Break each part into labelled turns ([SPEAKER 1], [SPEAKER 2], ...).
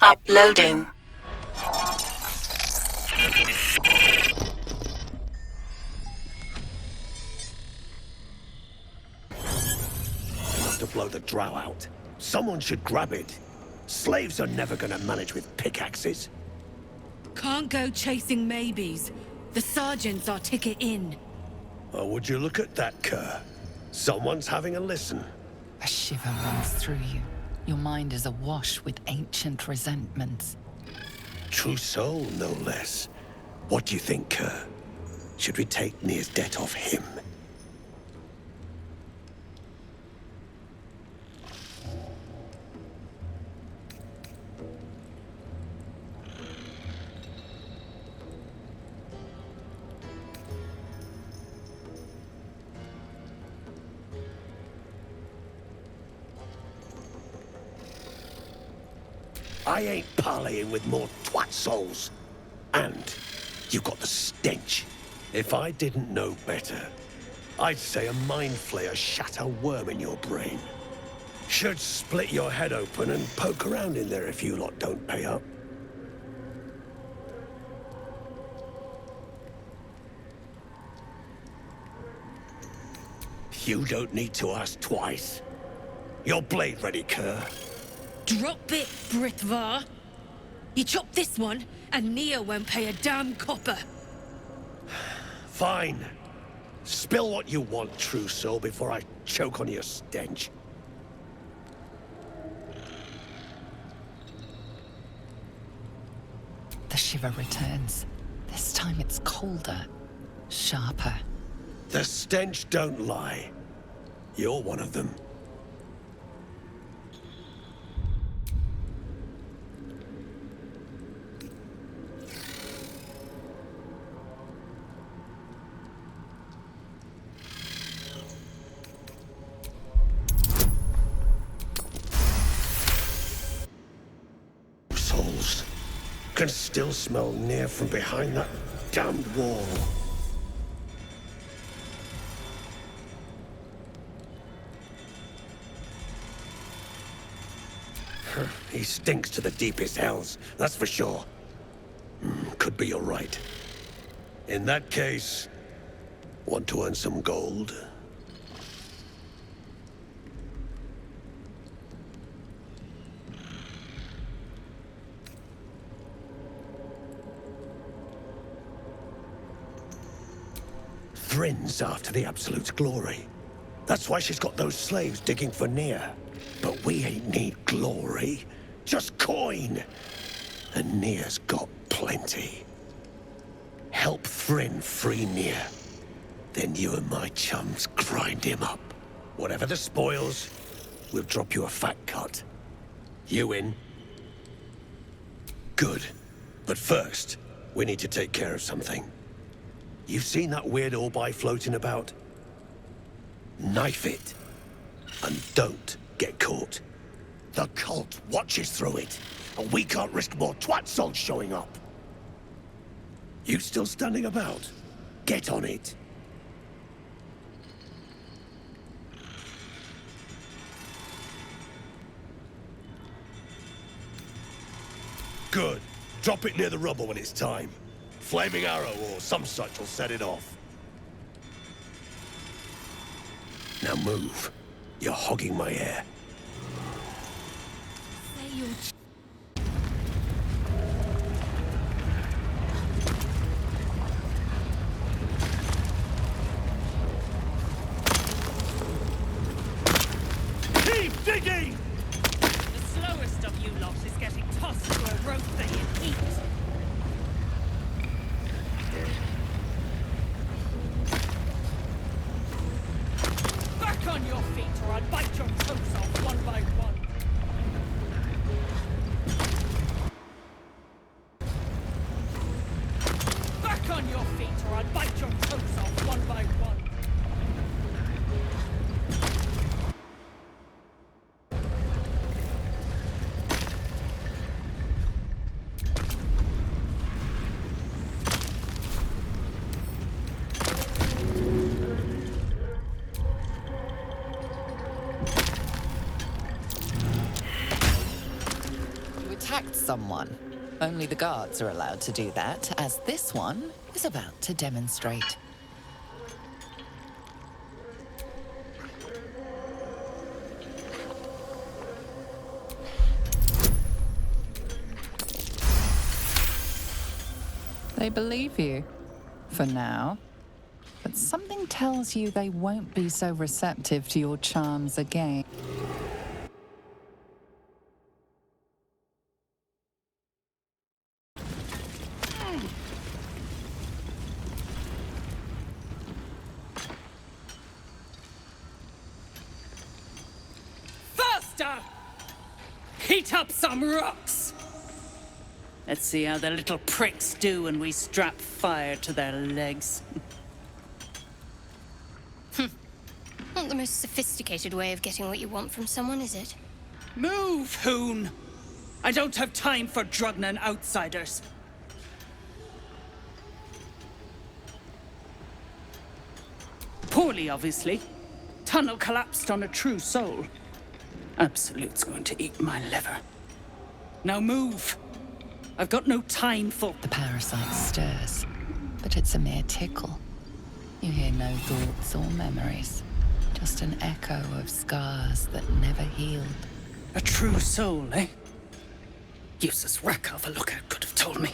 [SPEAKER 1] Uploading.
[SPEAKER 2] To blow the drow out. Someone should grab it. Slaves are never gonna manage with pickaxes.
[SPEAKER 3] Can't go chasing maybes. The sergeants are ticket in.
[SPEAKER 2] Oh, would you look at that, Kerr? Someone's having a listen.
[SPEAKER 4] A shiver runs through you. Your mind is awash with ancient resentments.
[SPEAKER 2] True soul, no less. What do you think, Kerr? Should we take Nir's debt off him? I ain't parleying with more twat souls. And you've got the stench. If I didn't know better, I'd say a mind flayer shat a worm in your brain. Should split your head open and poke around in there if you lot don't pay up. You don't need to ask twice. Your blade ready, Kerr?
[SPEAKER 3] Drop it, Britvar. You chop this one, and Nia won't pay a damn copper.
[SPEAKER 2] Fine. Spill what you want, true soul, before I choke on your stench.
[SPEAKER 4] The shiver returns. This time it's colder, sharper.
[SPEAKER 2] The stench don't lie. You're one of them. Souls can still smell Nir from behind that damned wall. He stinks to the deepest hells, that's for sure. Could be you're right. In that case, want to earn some gold? Thrin's after the Absolute's glory. That's why she's got those slaves digging for Nir. But we ain't need glory, just coin. And Nir's got plenty. Help Thrin free Nir. Then you and my chums grind him up. Whatever the spoils, we'll drop you a fat cut. You in? Good. But first, we need to take care of something. You've seen that weird orb floating about? Knife it. And don't get caught. The cult watches through it, and we can't risk more twat souls showing up. You still standing about? Get on it. Good. Drop it near the rubble when it's time. Flaming arrow or some such will set it off. Now move. You're hogging my air.
[SPEAKER 3] Say your
[SPEAKER 2] Keep digging!
[SPEAKER 3] The slowest of you lot is getting tossed to a roaster in heat. Back on your feet, or I'll bite your toes off one by one. Back on your feet, or I'll bite your toes off one by one.
[SPEAKER 4] attacked someone. Only the guards are allowed to do that, as this one is about to demonstrate. They believe you, for now. But something tells you they won't be so receptive to your charms again.
[SPEAKER 1] Faster! Heat up some rocks! Let's see how the little pricks do when we strap fire to their legs.
[SPEAKER 5] Not the most sophisticated way of getting what you want from someone, is it?
[SPEAKER 1] Move, Hoon! I don't have time for Drugnan outsiders. Poorly, obviously. Tunnel collapsed on a true soul. Absolute's going to eat my liver. Now move! I've got no time for...
[SPEAKER 4] The parasite stirs, but it's a mere tickle. You hear no thoughts or memories, just an echo of scars that never healed.
[SPEAKER 1] A true soul, eh? Useless wreck of a lookout could have told me.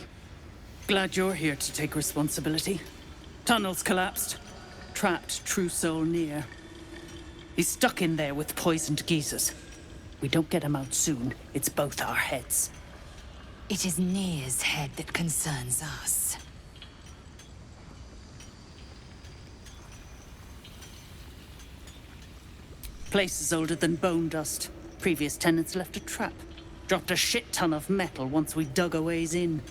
[SPEAKER 1] Glad you're here to take responsibility. Tunnels collapsed. Trapped true soul near. He's stuck in there with poisoned geezers. We don't get him out soon, it's both our heads.
[SPEAKER 6] It is Nir's head that concerns us.
[SPEAKER 1] Place is older than bone dust. Previous tenants left a trap. Dropped a shit ton of metal once we dug a ways in.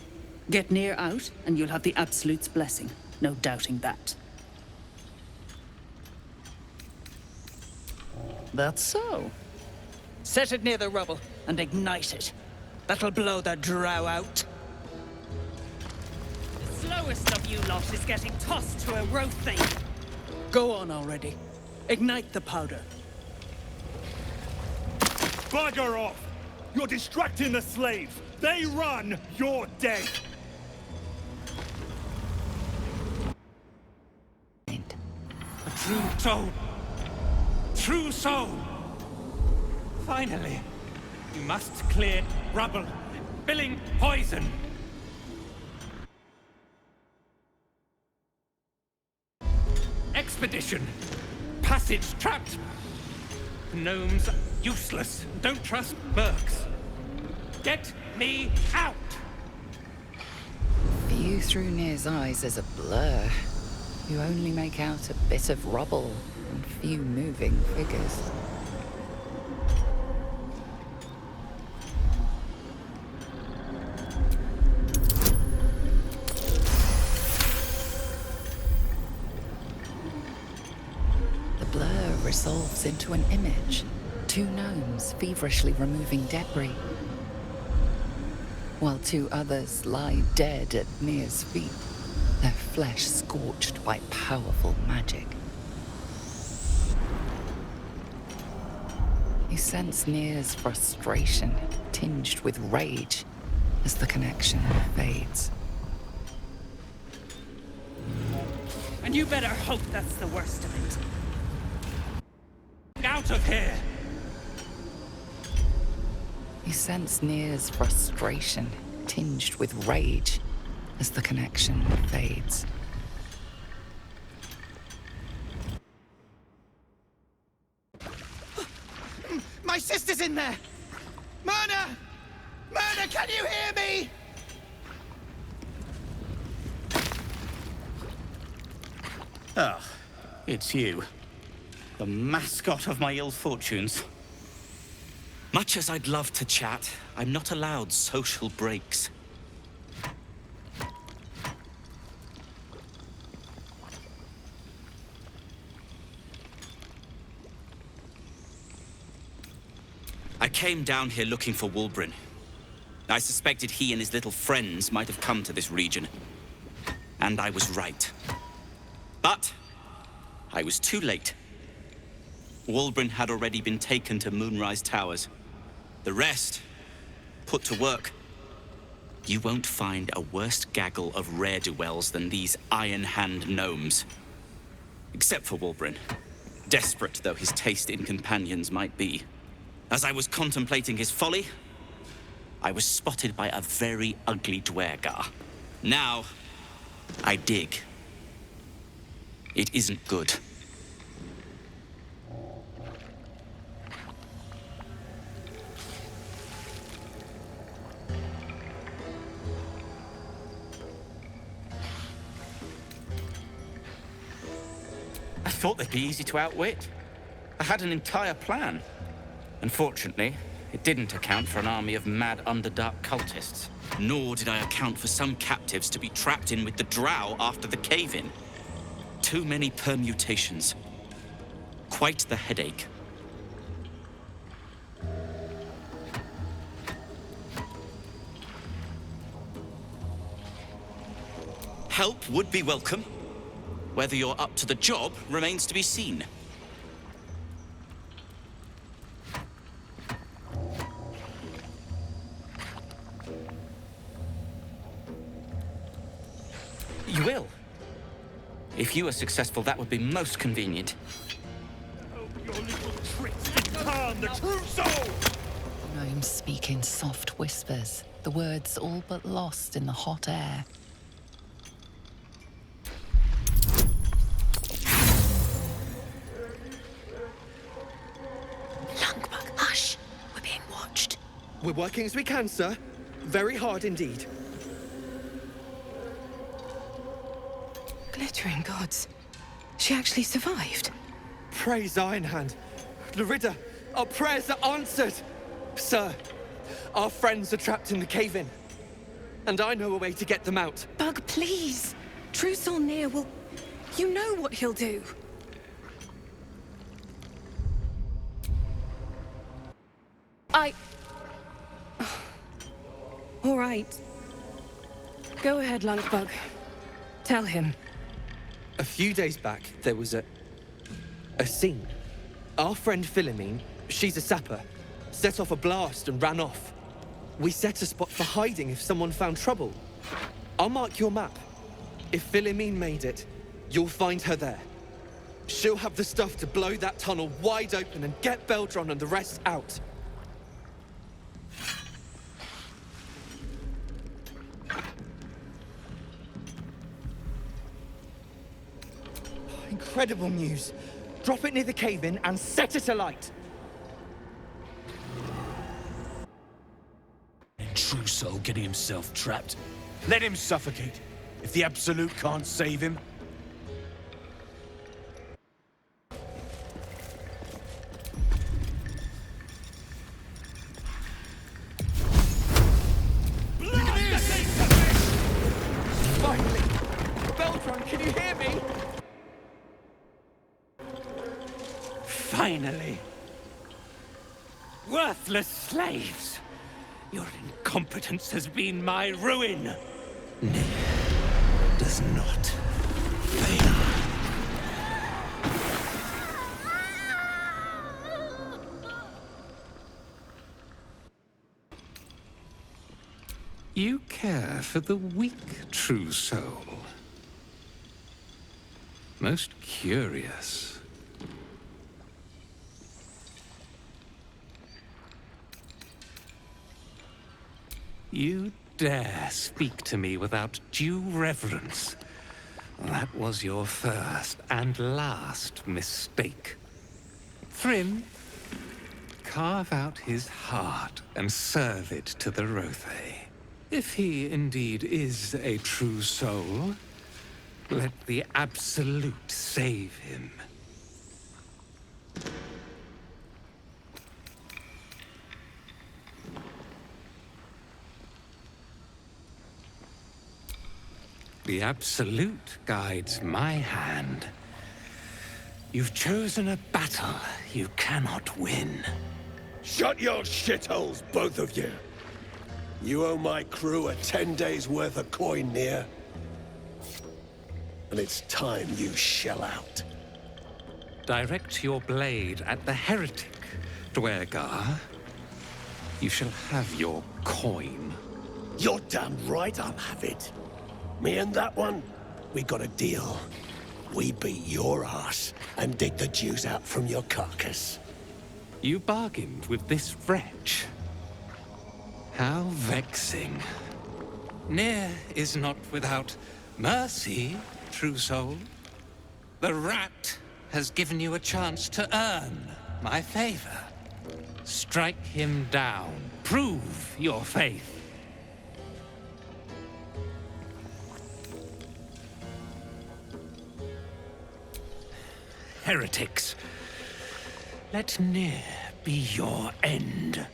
[SPEAKER 1] Get Nir out, and you'll have the Absolute's blessing. No doubting that. That's so. Set it near the rubble, and ignite it. That'll blow the drow out. The slowest of you lot is getting tossed to a road thing. Go on already. Ignite the powder.
[SPEAKER 7] Bugger off! You're distracting the slaves! They run, you're dead!
[SPEAKER 6] A
[SPEAKER 7] true soul! True soul! Finally! You must clear rubble, spilling poison! Expedition! Passage trapped! Gnomes useless. Don't trust mercs. Get me out!
[SPEAKER 4] View through Nir's eyes is a blur. You only make out a bit of rubble and few moving figures. The blur resolves into an image. Two gnomes feverishly removing debris, while two others lie dead at Nir's feet, their flesh scorched by powerful magic. You sense Nir's frustration, tinged with rage, as the connection fades.
[SPEAKER 1] And you better hope that's the worst of it.
[SPEAKER 7] Out of here!
[SPEAKER 4] You sense Nir's frustration, tinged with rage, as the connection fades.
[SPEAKER 8] My sister's in there! Myrna! Myrna, can you hear me?
[SPEAKER 9] Ah, it's you. The mascot of my ill fortunes. Much as I'd love to chat, I'm not allowed social breaks. I came down here looking for Wulbren. I suspected he and his little friends might have come to this region. And I was right. But I was too late. Wulbren had already been taken to Moonrise Towers. The rest, put to work. You won't find a worse gaggle of rare-dwells than these Iron Hand gnomes. Except for Wulbrin, desperate though his taste in companions might be. As I was contemplating his folly, I was spotted by a very ugly Dwergar. Now, I dig. It isn't good. I thought they'd be easy to outwit. I had an entire plan. Unfortunately, it didn't account for an army of mad Underdark cultists. Nor did I account for some captives to be trapped in with the drow after the cave-in. Too many permutations. Quite the headache. Help would be welcome. Whether you're up to the job remains to be seen. You will. If you are successful, that would be most convenient.
[SPEAKER 7] Oh, your little tricks didn't harm the true soul!
[SPEAKER 4] Gnomes speak in soft whispers, the words all but lost in the hot air.
[SPEAKER 3] Lungbug, hush. We're being watched.
[SPEAKER 8] We're working as we can, sir. Very hard indeed.
[SPEAKER 6] Glittering gods. She actually survived.
[SPEAKER 8] Praise Ironhand. Larida, our prayers are answered. Sir, our friends are trapped in the cave-in. And I know a way to get them out.
[SPEAKER 6] Bug, please. True Soul Near will... You know what he'll do. All right. Go ahead, Lungbug. Tell him.
[SPEAKER 8] A few days back, there was a scene. Our friend Philomene, she's a sapper, set off a blast and ran off. We set a spot for hiding if someone found trouble. I'll mark your map. If Philomene made it, you'll find her there. She'll have the stuff to blow that tunnel wide open and get Beldron and the rest out. Incredible news. Drop it near the cave-in and set it alight.
[SPEAKER 2] True soul getting himself trapped. Let him suffocate. If the Absolute can't save him.
[SPEAKER 8] Finally! Beldron, can you hear me?
[SPEAKER 2] Finally. Worthless slaves. Your incompetence has been my ruin. Nay, does not fail.
[SPEAKER 10] You care for the weak, true soul. Most curious. You dare speak to me without due reverence. That was your first and last mistake. Thrym, carve out his heart and serve it to the Rothe. If he indeed is a true soul, let the Absolute save him. The Absolute guides my hand. You've chosen a battle you cannot win.
[SPEAKER 2] Shut your shitholes, both of you. You owe my crew a 10 days' worth of coin near. And it's time you shell out.
[SPEAKER 10] Direct your blade at the heretic, Dwergar. You shall have your coin.
[SPEAKER 2] You're damn right I'll have it. Me and that one, we got a deal. We beat your ass and dig the Jews out from your carcass.
[SPEAKER 10] You bargained with this wretch. How vexing. Near is not without mercy, true soul. The rat has given you a chance to earn my favor. Strike him down. Prove your faith. Heretics. Let Near be your end.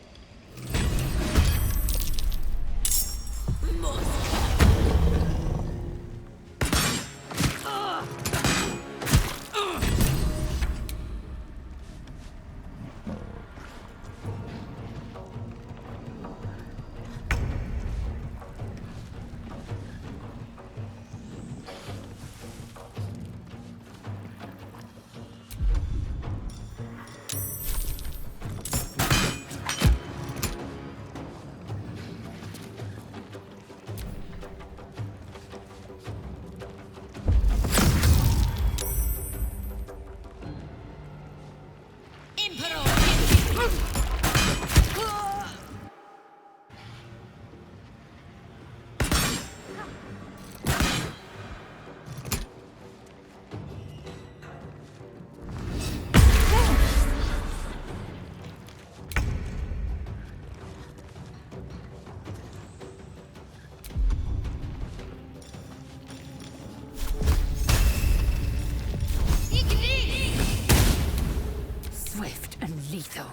[SPEAKER 3] Swift and lethal.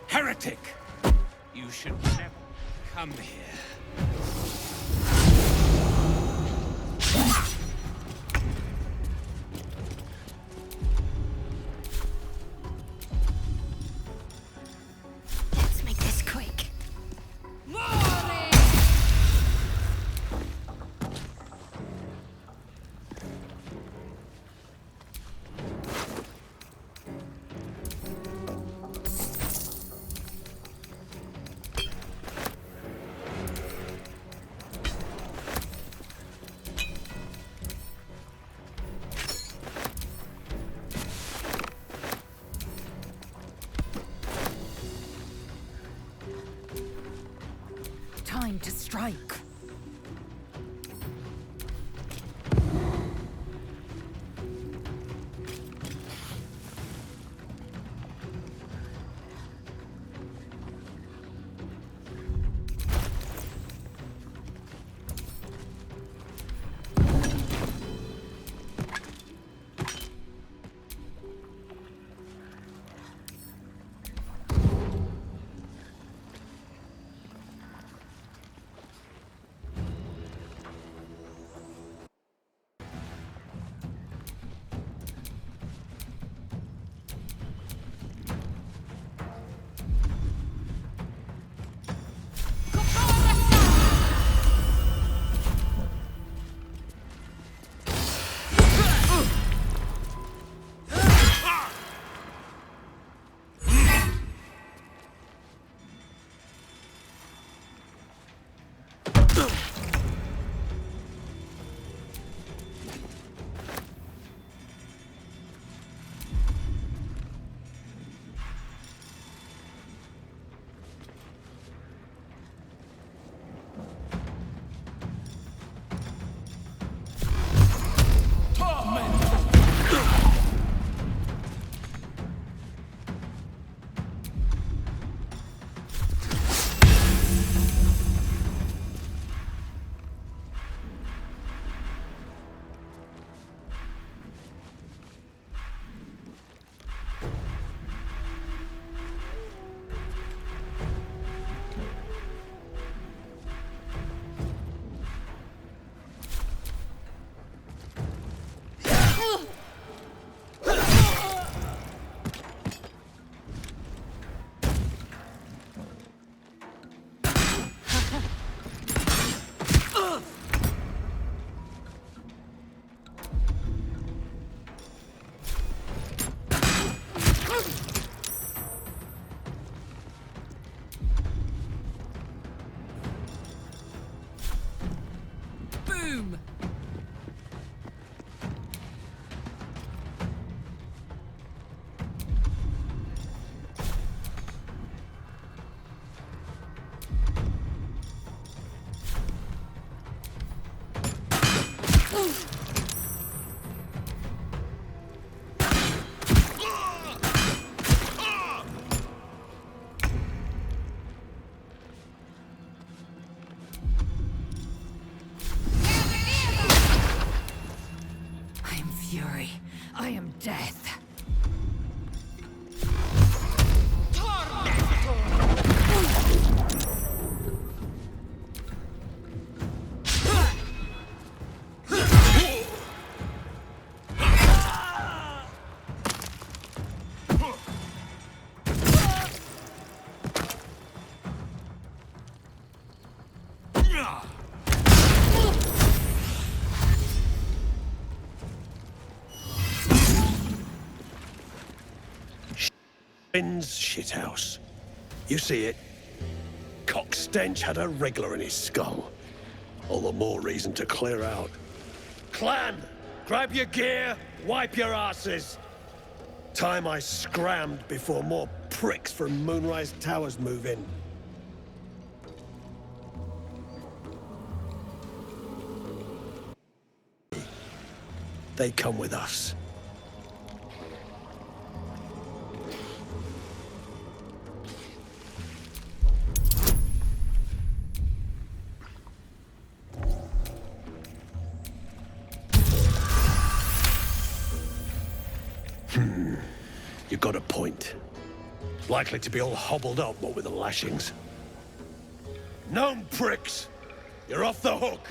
[SPEAKER 10] Heretic! You should never come here.
[SPEAKER 5] Let's make this quick.
[SPEAKER 6] Time to strike.
[SPEAKER 3] doom! Fury. I am death.
[SPEAKER 2] Shithouse. You see it? Cock stench had a wriggler in his skull. All the more reason to clear out. Clan! Grab your gear, wipe your asses! Time I scrammed before more pricks from Moonrise Towers move in. They come with us. You got a point. Likely to be all hobbled up, what with the lashings. Gnome pricks! You're off the hook!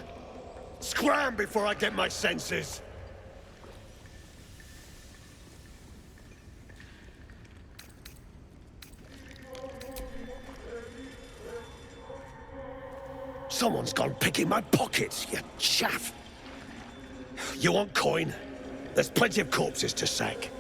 [SPEAKER 2] Scram before I get my senses! Someone's gone picking my pockets, you chaff! You want coin? There's plenty of corpses to sack.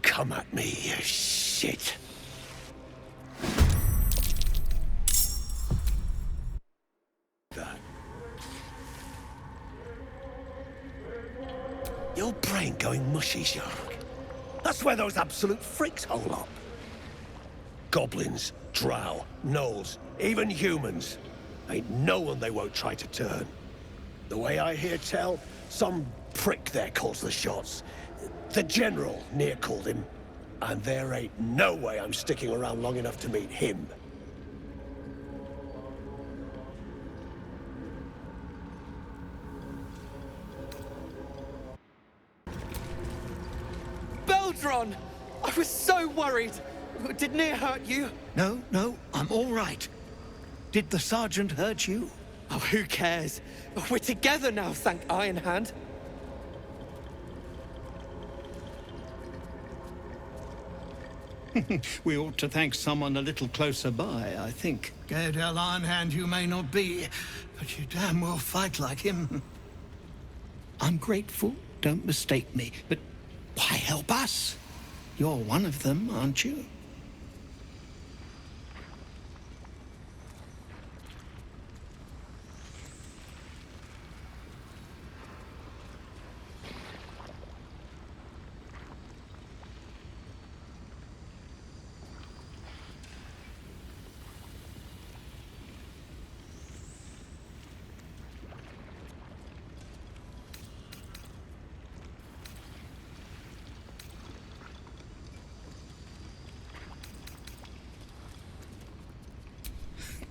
[SPEAKER 2] Come at me, you shit. Your brain going mushy, Shark. That's where those absolute freaks hole up. Goblins, drow, gnolls, even humans. Ain't no one they won't try to turn. The way I hear tell, some prick there calls the shots. The General, near called him. And there ain't no way I'm sticking around long enough to meet him.
[SPEAKER 8] Beldron! I was so worried! Did Near hurt you?
[SPEAKER 11] No, I'm all right. Did the Sergeant hurt you?
[SPEAKER 8] Oh, who cares? We're together now, thank Iron Hand.
[SPEAKER 11] We ought to thank someone a little closer by, I think. Gaedel Iron Hand you may not be, but you damn well fight like him. I'm grateful, don't mistake me, but why help us? You're one of them, aren't you?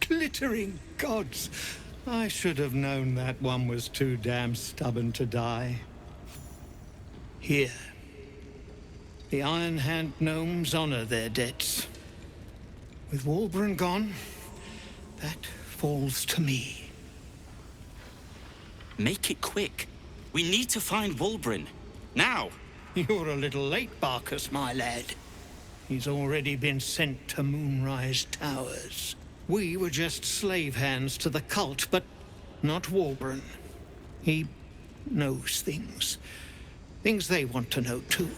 [SPEAKER 11] Glittering gods! I should have known that one was too damn stubborn to die. Here. The Iron Hand gnomes honor their debts. With Walbran gone, that falls to me.
[SPEAKER 9] Make it quick. We need to find Walbran. Now!
[SPEAKER 11] You're a little late, Barkus, my lad. He's already been sent to Moonrise Towers. We were just slave hands to the cult, but not Walbren. He knows things. Things they want to know too.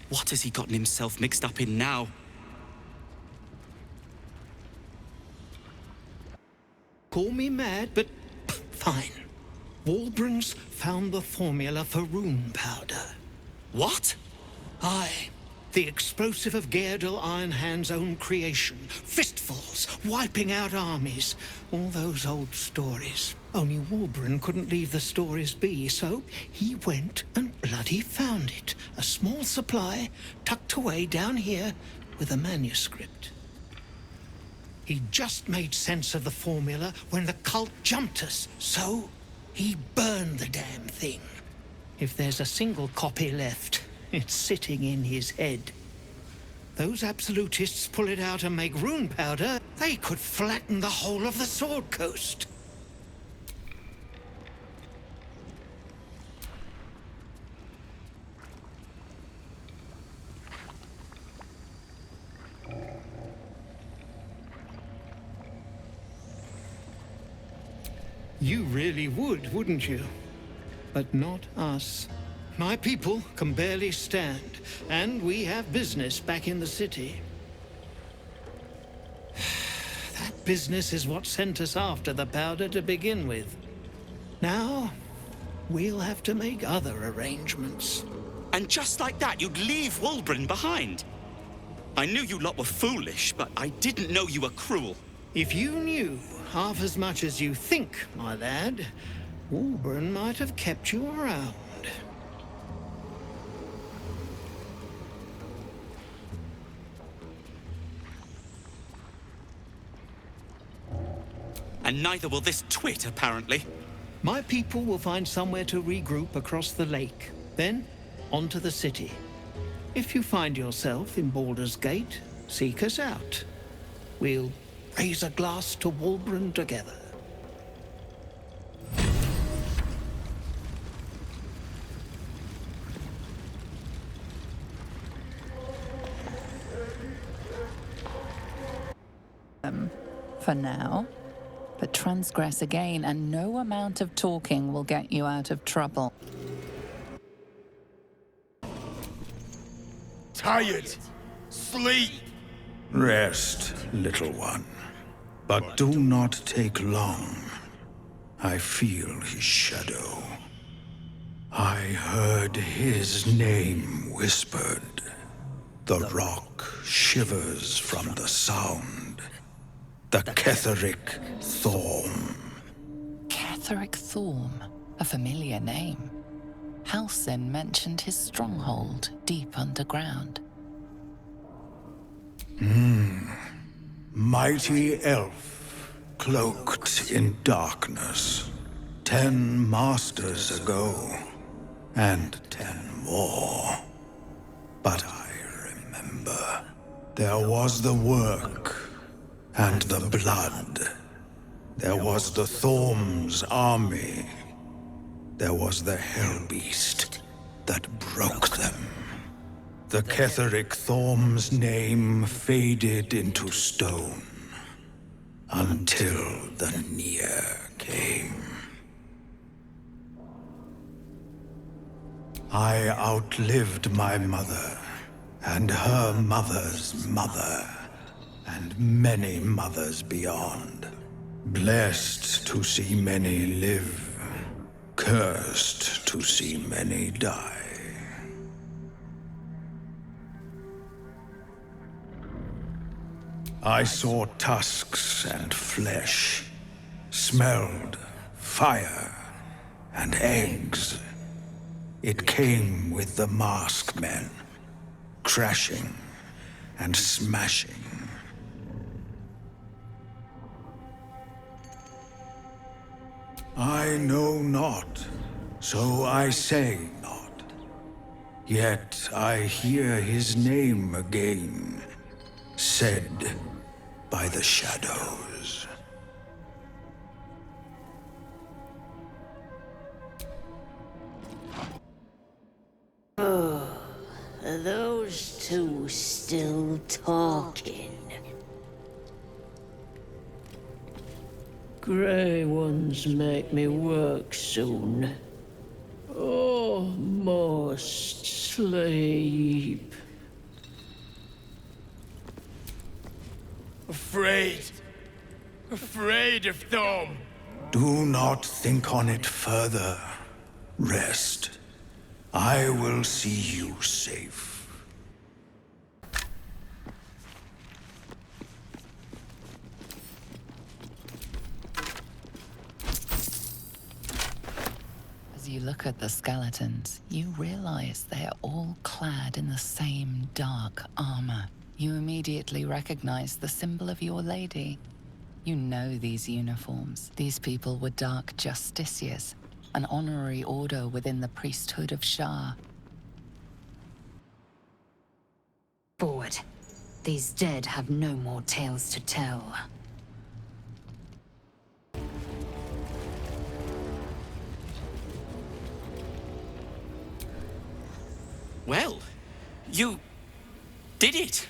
[SPEAKER 9] What has he gotten himself mixed up in now?
[SPEAKER 11] Call me mad, but fine. Walbren's found the formula for rune powder.
[SPEAKER 9] What?
[SPEAKER 11] Aye. The explosive of Gaerdel Ironhand's own creation. Fistfuls, wiping out armies. All those old stories. Only Walbren couldn't leave the stories be, so he went and bloody found it. A small supply, tucked away down here with a manuscript. He just made sense of the formula when the cult jumped us, so he burned the damn thing. If there's a single copy left, it's sitting in his head. Those absolutists pull it out and make rune powder, they could flatten the whole of the Sword Coast. You really would, wouldn't you? But not us. My people can barely stand, and we have business back in the city. That business is what sent us after the powder to begin with. Now, we'll have to make other arrangements.
[SPEAKER 9] And just like that, you'd leave Walbren behind. I knew you lot were foolish, but I didn't know you were cruel.
[SPEAKER 11] If you knew half as much as you think, my lad, Walbren might have kept you around.
[SPEAKER 9] And neither will this twit, apparently.
[SPEAKER 11] My people will find somewhere to regroup across the lake. Then, on to the city. If you find yourself in Baldur's Gate, seek us out. We'll raise a glass to Walbren together.
[SPEAKER 4] For now. But transgress again, and no amount of talking will get you out of trouble.
[SPEAKER 2] Tired. Sleep.
[SPEAKER 12] Rest, little one. But do not take long. I feel his shadow. I heard his name whispered. The rock shivers from the sound. The Ketheric Thorm.
[SPEAKER 4] Ketheric Thorm, a familiar name. Halsin mentioned his stronghold deep underground.
[SPEAKER 12] Mighty elf, cloaked in darkness. 10 masters ago, and 10 more. But I remember, there was the work, and the blood. There was the Thorm's army. There was the Hellbeast that broke them. The Ketheric Thorm's name faded into stone until the Near came. I outlived my mother, and her mother's mother, and many mothers beyond. Blessed to see many live, cursed to see many die. I saw tusks and flesh, smelled fire and eggs. It came with the masked men, crashing and smashing. I know not, so I say not. Yet I hear his name again, said by the shadows.
[SPEAKER 13] Oh, are those two still talking? Grey ones make me work soon. Almost sleep.
[SPEAKER 12] Afraid of them. Do not think on it further. Rest. I will see you safe.
[SPEAKER 4] As you look at the skeletons, you realize they're all clad in the same dark armor. You immediately recognize the symbol of your lady. You know these uniforms. These people were Dark Justiciars, an honorary order within the priesthood of Shah.
[SPEAKER 14] Forward. These dead have no more tales to tell.
[SPEAKER 9] Well, you did it.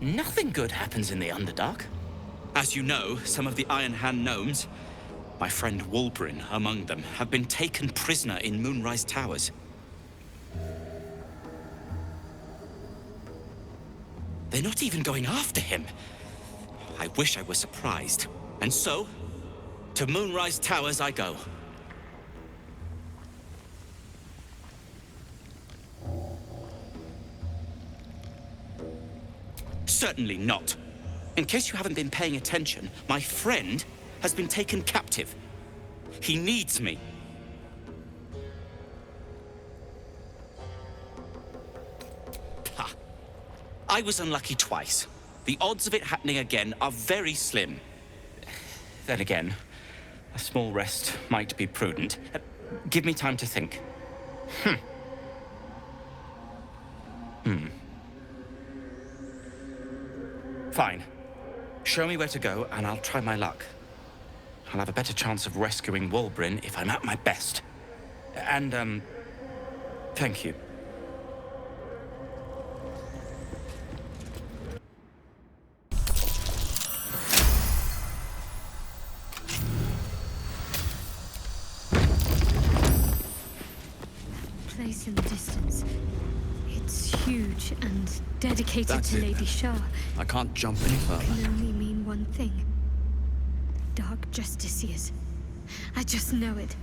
[SPEAKER 9] Nothing good happens in the Underdark. As you know, some of the Iron Hand gnomes, my friend Wulbrin among them, have been taken prisoner in Moonrise Towers. They're not even going after him. I wish I were surprised. And so, to Moonrise Towers I go. Certainly not. In case you haven't been paying attention, my friend has been taken captive. He needs me. Ha! I was unlucky twice. The odds of it happening again are very slim. Then again, a small rest might be prudent. Give me time to think. Fine. Show me where to go, and I'll try my luck. I'll have a better chance of rescuing Wulbrin if I'm at my best. And, thank you.
[SPEAKER 3] Place in the distance. It's huge and dedicated to Lady Shah.
[SPEAKER 15] I can't jump any further.
[SPEAKER 3] Can only mean one thing. Dark Justiciars. I just know it.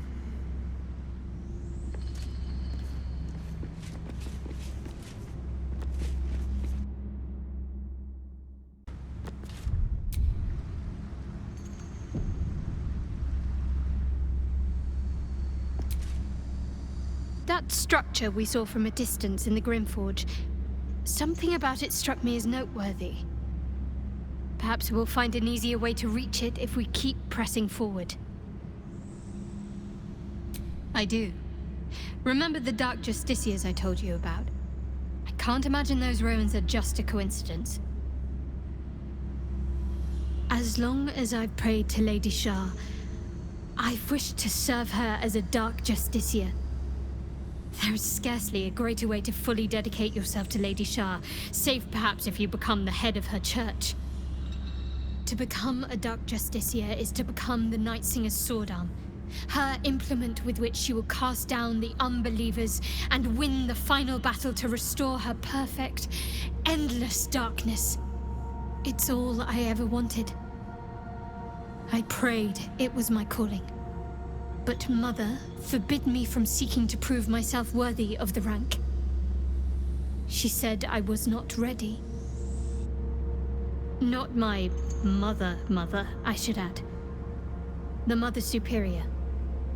[SPEAKER 3] That structure we saw from a distance in the Grimforge, something about it struck me as noteworthy. Perhaps we'll find an easier way to reach it if we keep pressing forward. I do. Remember the Dark Justiciars I told you about? I can't imagine those ruins are just a coincidence. As long as I've prayed to Lady Shah, I've wished to serve her as a Dark Justiciar. There is scarcely a greater way to fully dedicate yourself to Lady Shah, save perhaps if you become the head of her church. To become a Dark Justiciar is to become the Night Singer's sword arm, her implement with which she will cast down the unbelievers and win the final battle to restore her perfect, endless darkness. It's all I ever wanted. I prayed it was my calling. But Mother forbid me from seeking to prove myself worthy of the rank. She said I was not ready. Not my mother, I should add. The Mother Superior,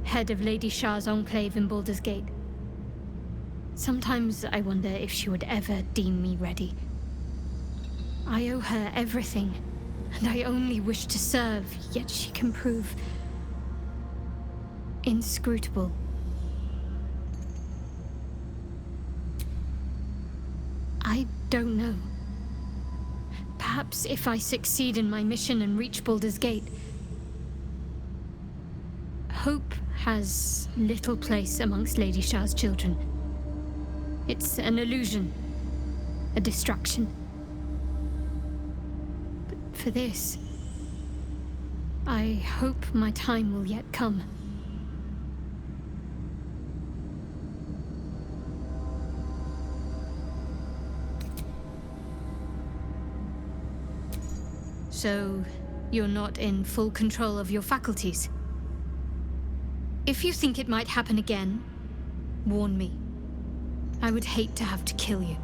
[SPEAKER 3] head of Lady Shah's enclave in Baldur's Gate. Sometimes I wonder if she would ever deem me ready. I owe her everything, and I only wish to serve, yet she can prove inscrutable. I don't know. Perhaps if I succeed in my mission and reach Baldur's Gate, hope has little place amongst Lady Shah's children. It's an illusion. A distraction. But for this, I hope my time will yet come. So, you're not in full control of your faculties? If you think it might happen again, warn me. I would hate to have to kill you.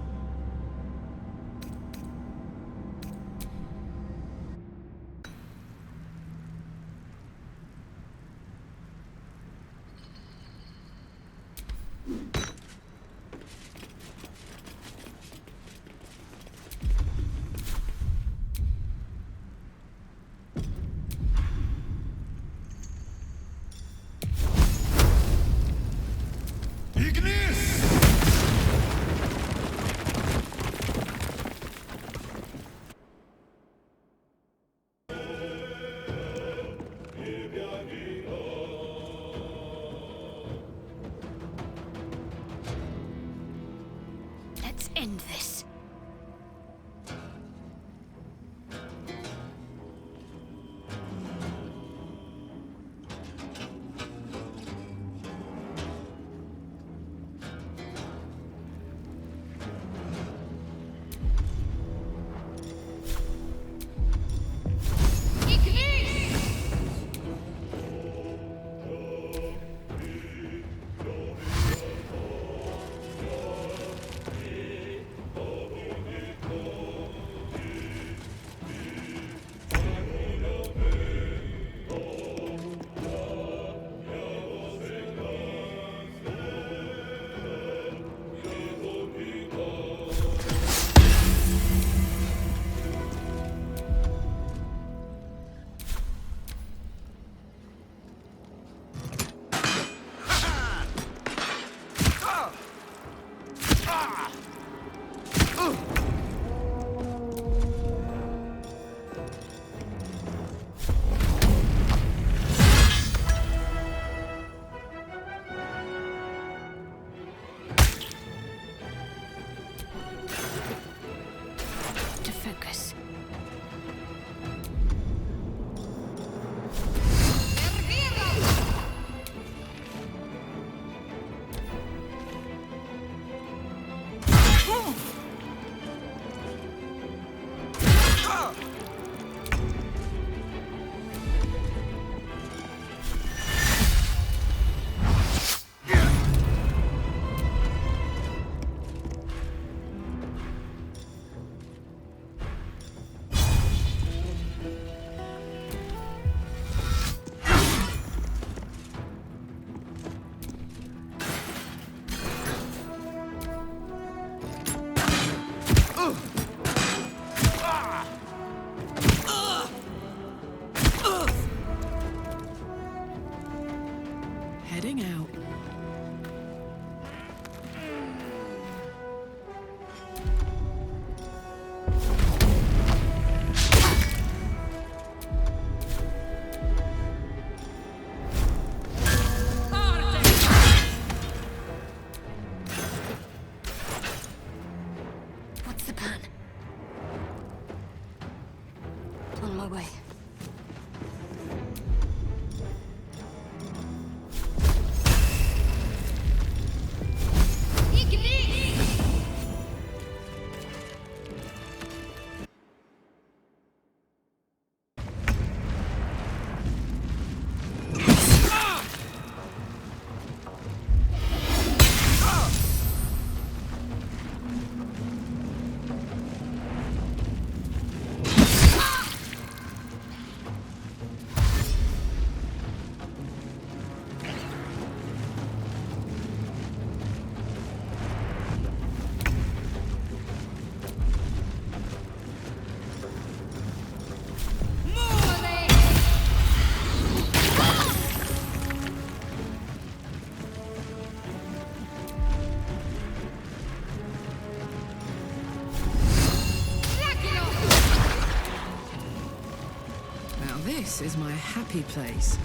[SPEAKER 3] Let's end this.
[SPEAKER 6] Heading out.
[SPEAKER 5] What's the plan? On my way.
[SPEAKER 6] This is my happy place.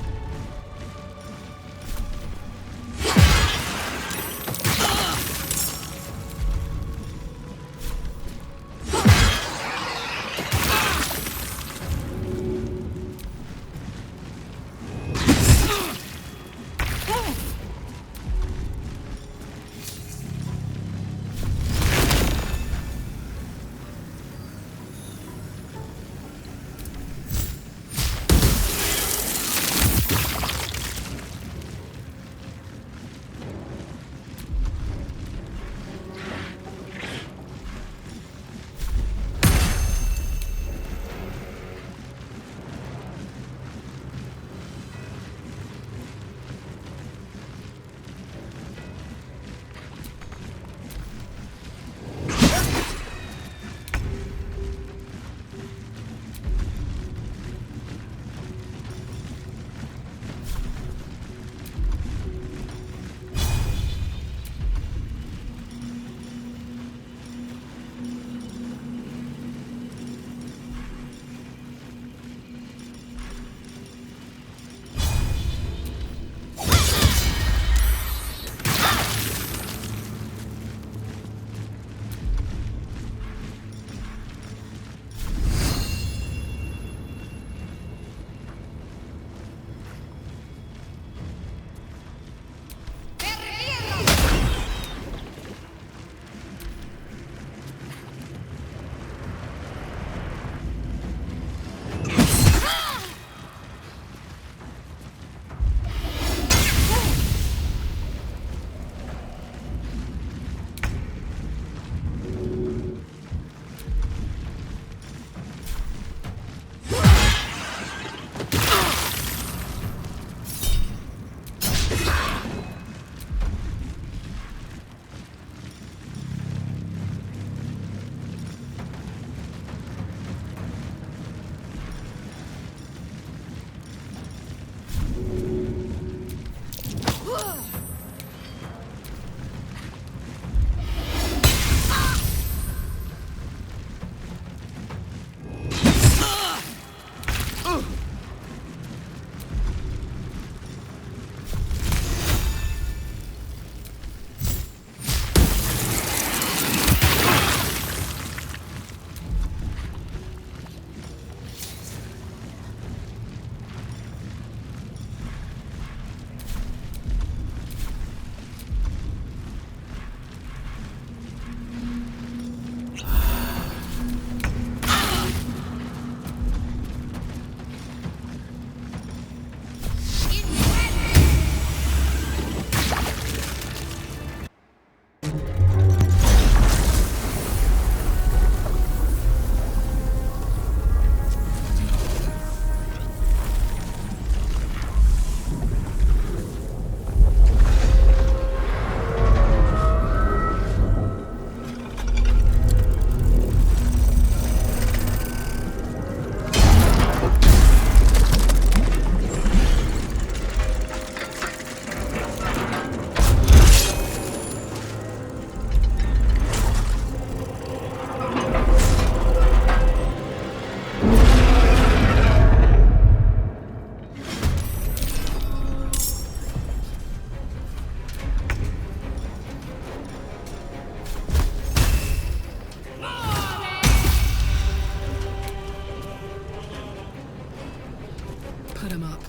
[SPEAKER 6] put him up.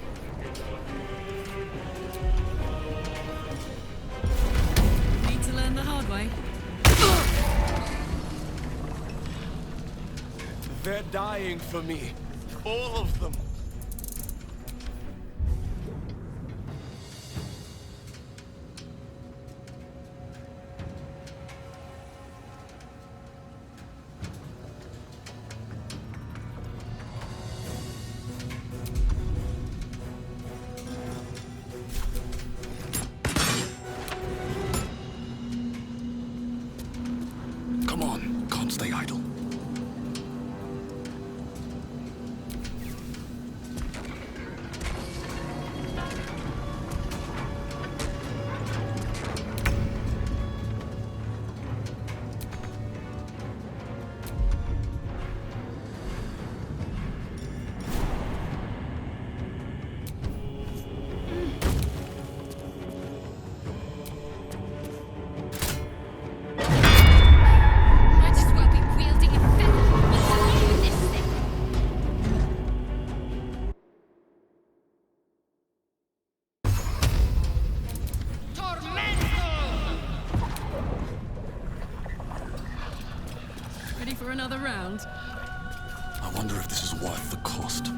[SPEAKER 6] Need to learn the hard way.
[SPEAKER 16] They're dying for me. All of them.
[SPEAKER 2] Come on, can't stay idle.
[SPEAKER 5] Might as well be wielding a feather. What's wrong with this thing?
[SPEAKER 6] Ready for another round?
[SPEAKER 2] I wonder if this is worth the cost.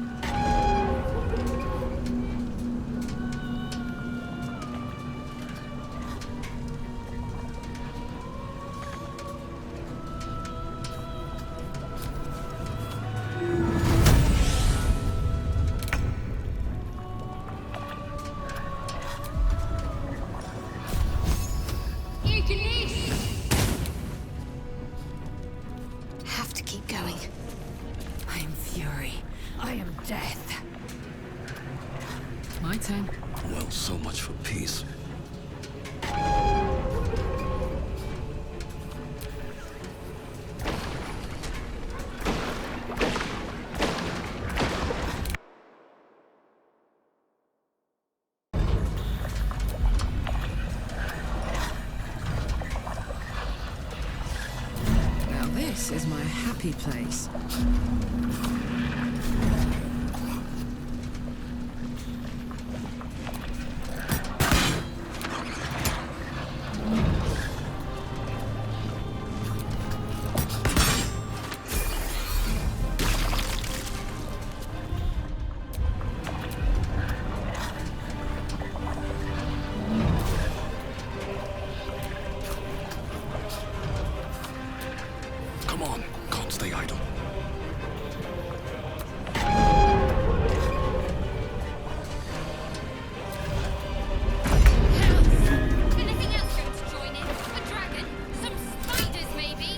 [SPEAKER 5] Have to keep going.
[SPEAKER 6] I am fury. I am death. My turn.
[SPEAKER 2] Well, so much for peace.
[SPEAKER 6] Now this is my happy place.
[SPEAKER 2] Come on, can't stay idle.
[SPEAKER 5] Anything else going to join in? A dragon? Some spiders, maybe?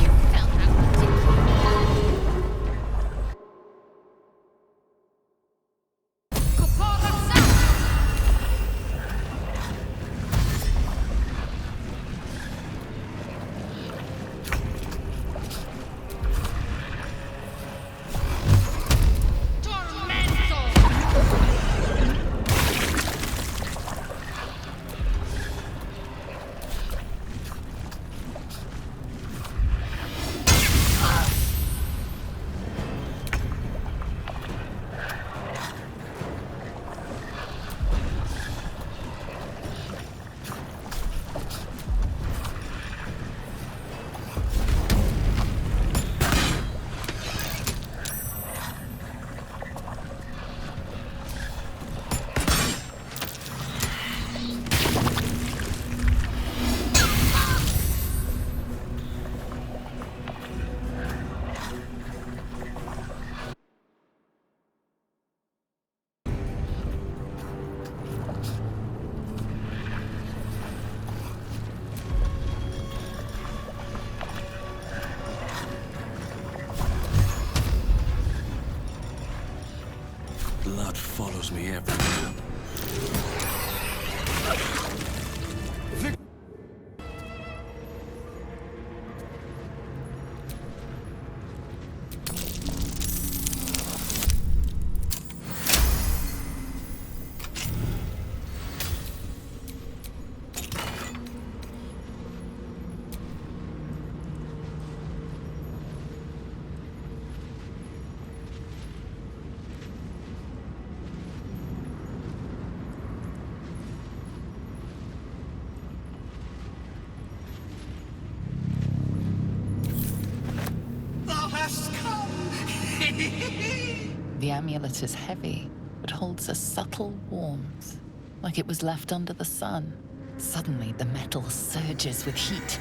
[SPEAKER 5] You felt that one, didn't you? Corpora Sal!
[SPEAKER 2] Blood follows me everywhere.
[SPEAKER 4] The amulet is heavy, but holds a subtle warmth, like it was left under the sun. Suddenly, the metal surges with heat.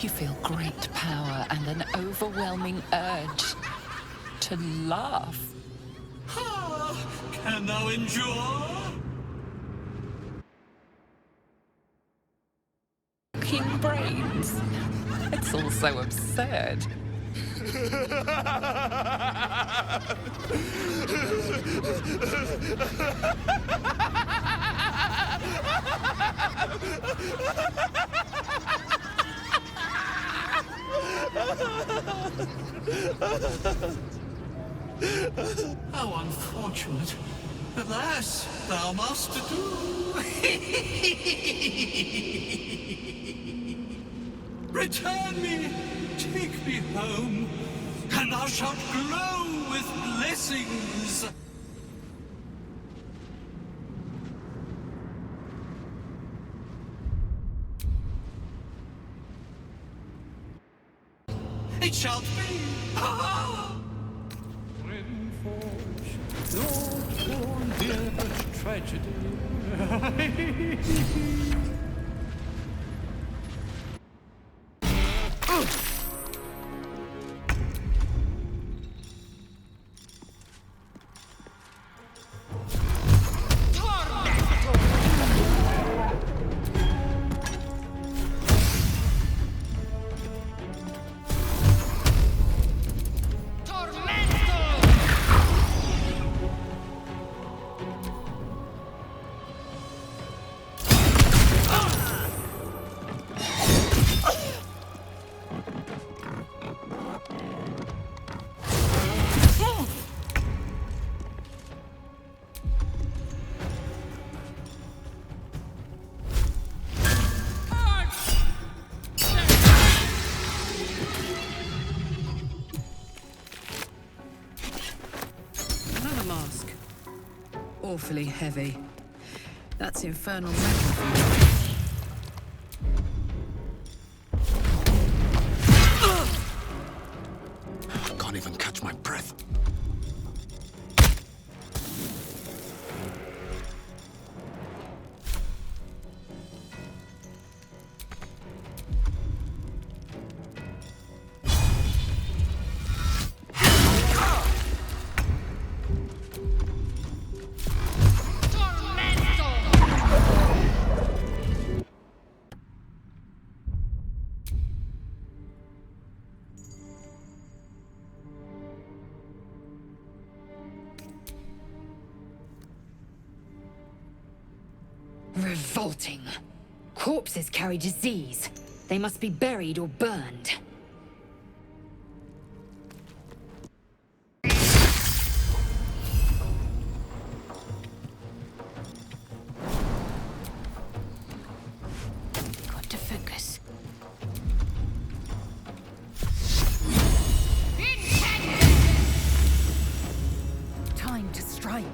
[SPEAKER 4] You feel great power and an overwhelming urge to laugh.
[SPEAKER 16] Can thou endure?
[SPEAKER 4] King brains. It's all so absurd.
[SPEAKER 16] How unfortunate. Alas, thou must do. Return me, take me home, and thou shalt glow with blessings. It shall be.
[SPEAKER 10] Tragedy.
[SPEAKER 17] Awfully heavy. That's infernal metal for you.
[SPEAKER 15] I can't even catch my breath.
[SPEAKER 14] Revolting. Corpses carry disease. They must be buried or burned. Got to focus.
[SPEAKER 17] Time to strike.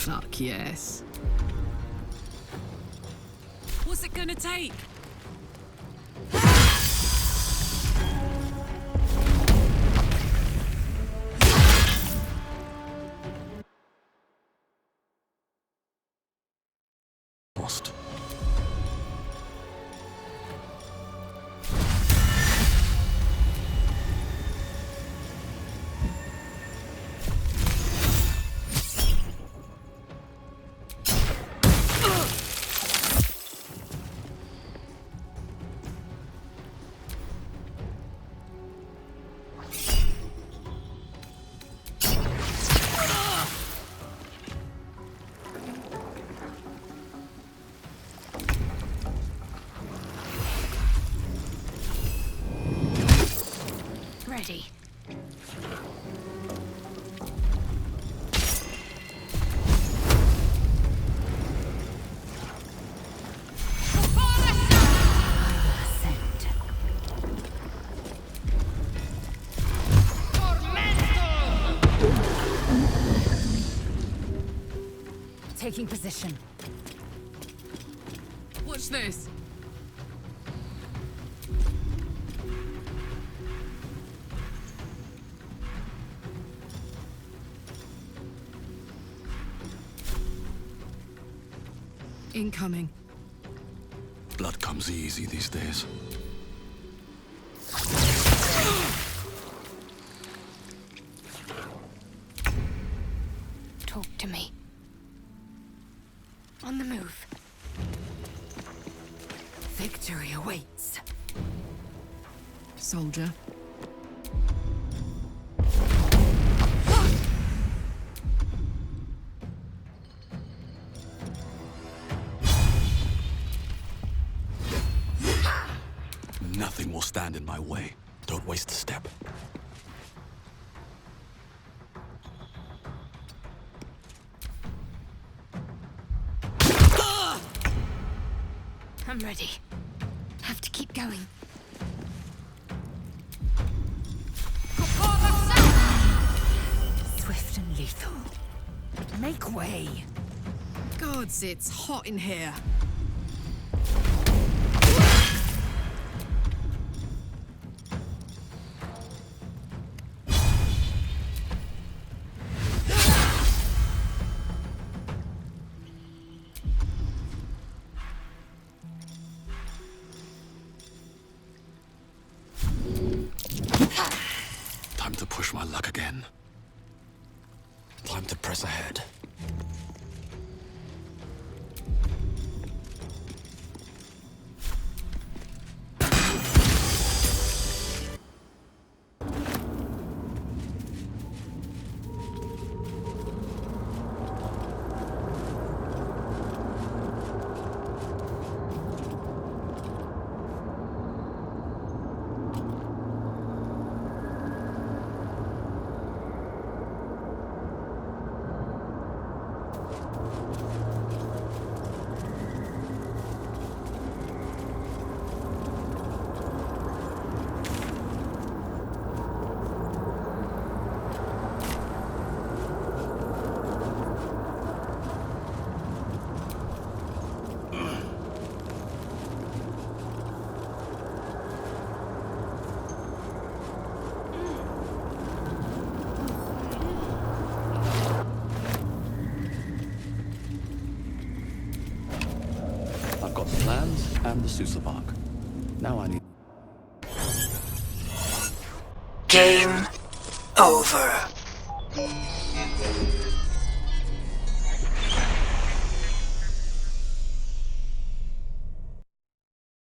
[SPEAKER 17] Fuck yes.
[SPEAKER 6] What's it gonna take?
[SPEAKER 15] Lost.
[SPEAKER 14] Ready.
[SPEAKER 6] Fire!
[SPEAKER 14] Taking position.
[SPEAKER 17] Watch this. Incoming.
[SPEAKER 15] Blood comes easy these days.
[SPEAKER 5] Talk to me. On the move.
[SPEAKER 14] Victory awaits.
[SPEAKER 17] Soldier.
[SPEAKER 15] Nothing will stand in my way. Don't waste a step.
[SPEAKER 5] I'm ready. Have to keep going.
[SPEAKER 14] Swift and lethal. Make way.
[SPEAKER 17] Gods, it's hot in here.
[SPEAKER 15] Time to push my luck again. Time to press ahead.
[SPEAKER 18] I've got the plans and the Sousa bark. Now I need...
[SPEAKER 19] Game over.